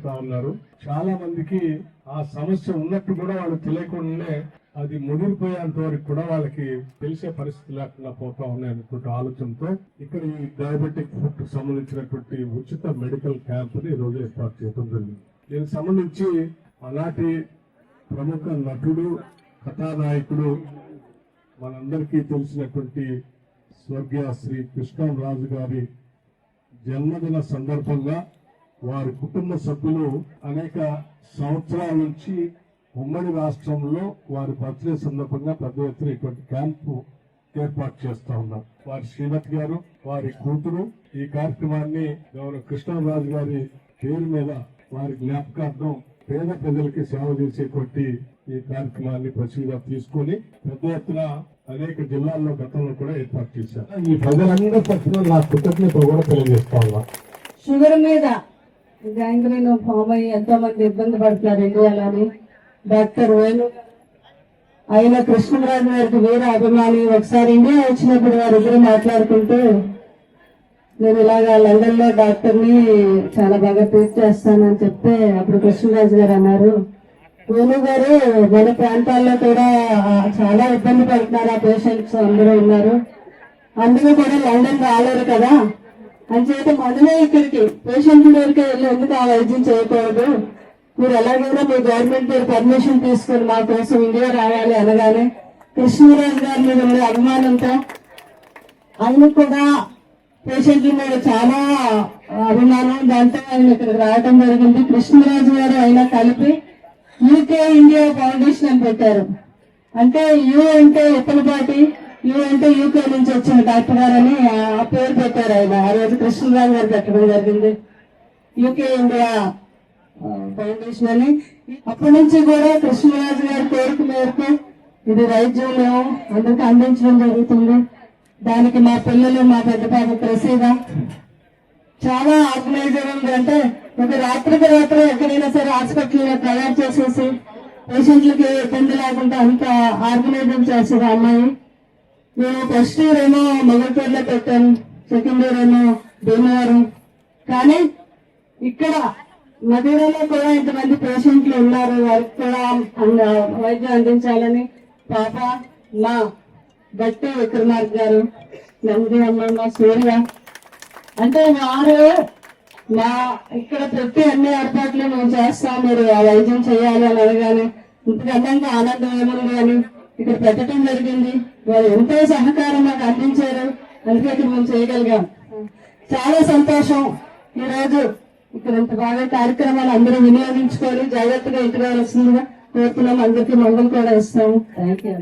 పెడతా ఉన్నారు. చాలా మందికి ఆ సమస్య ఉన్నట్టు కూడా వాళ్ళు తెలియకుండానే అది ముదిరిపోయేంత వరకు కూడా వాళ్ళకి తెలిసే పరిస్థితి లేకుండా పోతా ఉన్నాయన్నటువంటి ఆలోచనతో ఇక్కడ ఈ డయాబెటిక్ ఫుడ్ సంబంధించినటువంటి ఉచిత మెడికల్ క్యాంప్ ని ఈ రోజు ఏర్పాటు చేయడం జరిగింది. దీనికి సంబంధించి అలాంటి ప్రముఖ నటుడు, కథానాయకుడు, మనందరికీ తెలిసినటువంటి స్వర్గీయ శ్రీ కృష్ణరాజు గారి జన్మదిన సందర్భంగా వారి కుటుంబ సభ్యులు అనేక సంవత్సరాల నుంచి ఉమ్మడి రాష్ట్రంలో వారి బర్త్డే సందర్భంగా పెద్ద ఎత్తున ఇటువంటి క్యాంపు ఏర్పాటు చేస్తా ఉన్నారు. వారి శ్రీమతి గారు, వారి కూతురు ఈ కార్యక్రమాన్ని గౌరవ కృష్ణరాజు గారి పేరు మీద వారి జ్ఞాపకార్థం పేద ప్రజలకి సేవ చేసేటువంటి ఈ కార్యక్రమాన్ని ప్రసిద్ధిగా తీసుకుని పెద్ద ఎత్తున అనేక జిల్లాల్లో గతంలో కూడా ఏర్పాటు చేశారు. ఈ ప్రజలందరి తరఫున నా కృతజ్ఞత కూడా తెలియజేస్తా ఉన్నా. షుగర్ మీద గ్యాంగ్రీన్ ఫామ్ అయ్యి ఎంతో మంది ఇబ్బంది పడుతున్నారు ఇండియాలోని. డాక్టర్ వేణు ఆయన కృష్ణరాజు గారికి వేరే అభిమాని. ఒకసారి ఇండియా వచ్చినప్పుడు వారిద్దరు మాట్లాడుకుంటూ నేను ఇలాగా లండన్ లో డాక్టర్ ని చాలా బాగా ట్రీట్ చేస్తానని చెప్తే అప్పుడు కృష్ణరాజు గారు అన్నారు, వేణు గారు మన ప్రాంతాల్లో కూడా చాలా ఇబ్బంది పడుతున్నారు, ఆ పేషెంట్స్ అందరూ ఉన్నారు, అందరూ కూడా లండన్ రాలేరు కదా అంచేత మనమే ఇక్కడికి పేషెంట్ల దగ్గరికి వెళ్ళి ఎందుకు ఆ వైద్యం చేయకూడదు, మీరు ఎలాగైనా మీ గవర్నమెంట్ పర్మిషన్ తీసుకుని మా కోసం ఇండియా రావాలి అనగానే కృష్ణరాజు గారి మీద ఉండే అభిమానంతో ఆయన కూడా పేషెంట్ల మీద చాలా అభిమానం, దాంతో ఆయన ఇక్కడికి రావడం జరిగింది. కృష్ణరాజు గారు ఆయన కలిపి యూకే ఇండియా ఫౌండేషన్ అని పెట్టారు. అంటే యూ అంటే ఉప్పలపాటి, యూ అంటే యూకే నుంచి వచ్చిన డాక్టర్ గారని ఆ పేరు పెట్టారు ఆయన. ఆ రోజు కృష్ణరాజు గారు పెట్టడం జరిగింది యూకే ఇండియా ఫౌండేషన్ అని. అప్పటి నుంచి కూడా కృష్ణరాజు గారి కోరిక మేరకు ఇది వైద్యం మేము అందరికి అందించడం జరుగుతుంది. దానికి మా పిల్లలు, మా పెద్ద పాప ప్రసీద చాలా ఆర్గనైజర్ ఉంది. అంటే ఒక రాత్రికి రాత్రి ఎక్కడైనా సరే హాస్పిటల్ తయారు చేసేసి పేషెంట్లకి ఇబ్బంది లేకుండా అంత ఆర్గనైజర్ చేసేది అమ్మాయి. మేము ఫస్ట్ ఇయర్ ఏమో మొగల్పేటలో పెట్టాను, సెకండ్ ఇయర్ ఏమో భీమవరం. కానీ ఇక్కడ మధురలో కూడా ఇంతమంది పేషెంట్లు ఉన్నారు, వారికి కూడా వైద్యం అందించాలని పాప మా గట్టి విక్రమార్క్ గారు, నంది అమ్మమ్మ, సూర్య అంటే వారు మా ఇక్కడ ప్రతి అన్ని ఏర్పాట్లు మేము చేస్తాం, మీరు ఆ వైద్యం చేయాలి అని అనగానే ఇంతకన్నా ఆనందం ఏముంది అని ఇక్కడ పెట్టడం జరిగింది. వారు ఎంతో సహకారం మాకు అందించారు, అందుకే ఇక్కడ మేము చేయగలిగాం. చాలా సంతోషం. ఈ రోజు ఇక్కడ ఇంత బాగా కార్యక్రమాలు అందరూ వినియోగించుకొని జాగ్రత్తగా ఇంటికి రావాల్సిందిగా కోరుతున్నాం. అందరికీ మందులు కూడా ఇస్తాము. Thank you.